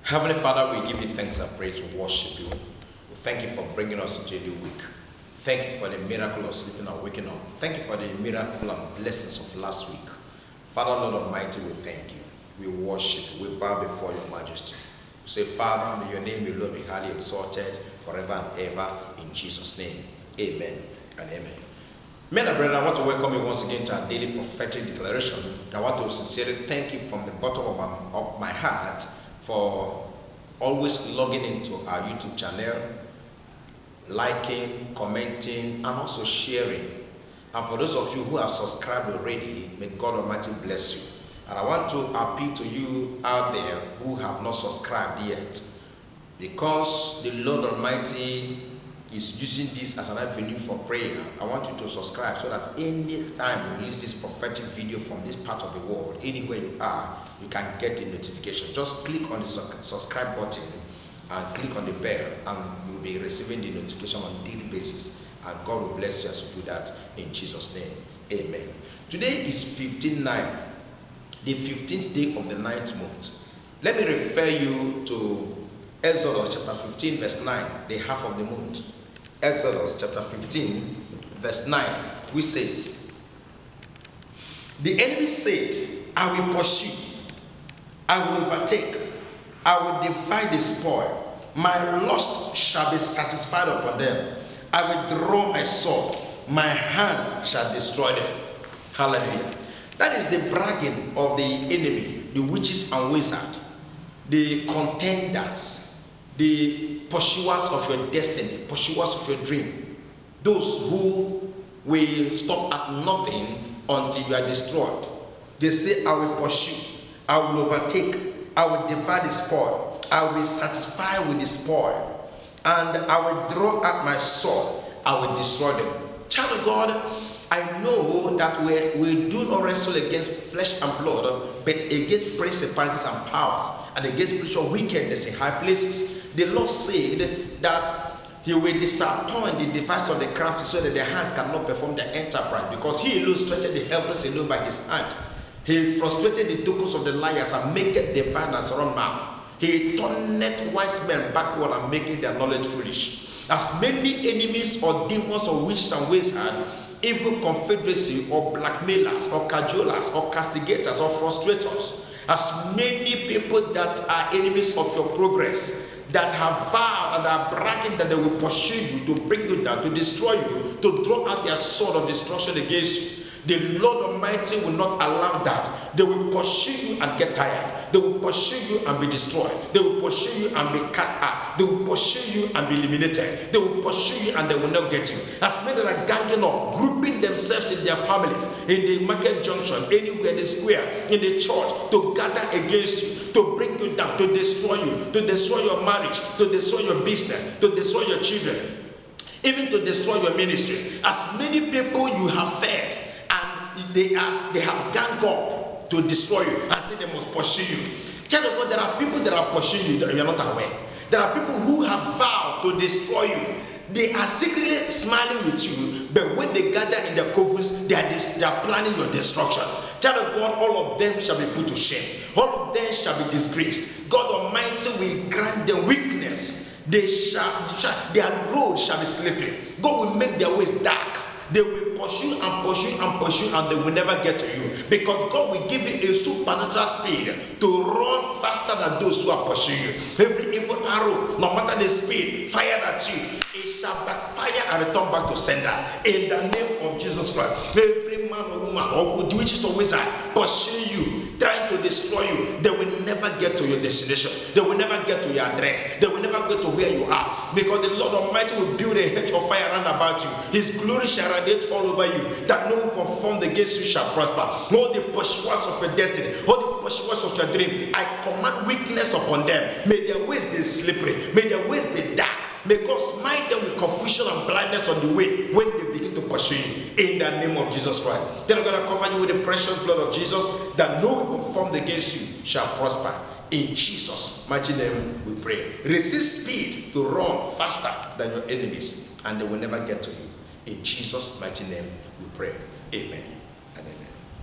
Heavenly Father, we give you thanks and praise to worship you. We thank you for bringing us into a new week. Thank you for the miracle of sleeping and waking up. Thank you for the miracle and blessings of last week. Father, Lord Almighty, we thank you. We worship you. We bow before your majesty. We say, Father, may your name alone be highly exalted forever and ever in Jesus' name. Amen and amen. Men and brethren, I want to welcome you once again to our daily prophetic declaration. I want to sincerely thank you from the bottom of my heart for always logging into our YouTube channel, liking, commenting, and also sharing. And for those of you who have subscribed already, may God Almighty bless you. And I want to appeal to you out there who have not subscribed yet, because the Lord Almighty is using this as an avenue for prayer. I want you to subscribe so that any time we release this prophetic video from this part of the world, anywhere you are, you can get the notification. Just click on the subscribe button and click on the bell, and you'll be receiving the notification on a daily basis. And God will bless you as you do that in Jesus' name. Amen. Today is 15/9, the 15th day of the 9th month. Let me refer you to Exodus chapter 15 verse 9, the half of the month. Exodus chapter 15 verse 9, which says, the enemy said, I will pursue, I will overtake, I will divide the spoil, my lust shall be satisfied upon them, I will draw my sword, my hand shall destroy them. Hallelujah. That is the bragging of the enemy, the witches and wizards, the contenders, the pursuers of your destiny, pursuers of your dream, those who will stop at nothing until you are destroyed. They say, I will pursue, I will overtake, I will divide the spoil, I will be satisfied with the spoil, and I will draw out my sword, I will destroy them. Child of God, I know that we do not wrestle against flesh and blood, but against principalities and powers, and against spiritual wickedness in high places. The Lord said that He will disappoint the device of the crafty, so that their hands cannot perform their enterprise, because He alone stretched the helpless alone by His hand. He frustrated the tokens of the liars and maketh the diviners run mad. He turneth wise men backward and maketh their knowledge foolish. As many enemies or demons or witches and wizards, evil confederacy or blackmailers or cajolers or castigators or frustrators, as many people that are enemies of your progress, that have vowed and are bragging that they will pursue you, to bring you down, to destroy you, to draw out their sword of destruction against you, the Lord Almighty will not allow that. They will pursue you and get tired. They will pursue you and be destroyed. They will pursue you and be cast out. They will pursue you and be eliminated. They will pursue you and they will not get you. As many that are ganging up, grouping themselves in their families, in the market junction, anywhere, the square, in the church, to gather against you, to bring you down, to destroy you, to destroy your marriage, to destroy your business, to destroy your children, even to destroy your ministry. As many people you have fed, they have ganged up to destroy you and say they must pursue you. Child of God, there are people that are pursuing you that you are not aware. There are people who have vowed to destroy you. They are secretly smiling with you, but when they gather in their covens, they are planning your destruction. Child of God, all of them shall be put to shame. All of them shall be disgraced. God Almighty will grant them weakness. Their road shall be slippery. God will make their ways dark. They will pursue and pursue and pursue, and they will never get to you, because God will give you a supernatural speed to run faster than those who are pursuing you. Every evil arrow, no matter the speed fired at you, it shall backfire and return back to senders in the name of Jesus Christ. Every man or woman or witches or wizard pursue you, trying to destroy you, they will never get to your destination. They will never get to your address. They will never get to where you are, because the Lord Almighty will build a hedge of fire round about you. His glory shall radiate all over you, that no one formed against you shall prosper. All the pursuers of your destiny, all the pursuers of your dream, I command weakness upon them. May their ways be slippery. May their ways be dark. May God smite them with confusion and blindness on the way when they begin to pursue you, in the name of Jesus Christ. Then I'm going to cover you with the precious blood of Jesus, that no weapon formed against you shall prosper. In Jesus' mighty name we pray. Resist speed to run faster than your enemies, and they will never get to you. In Jesus' mighty name we pray. Amen.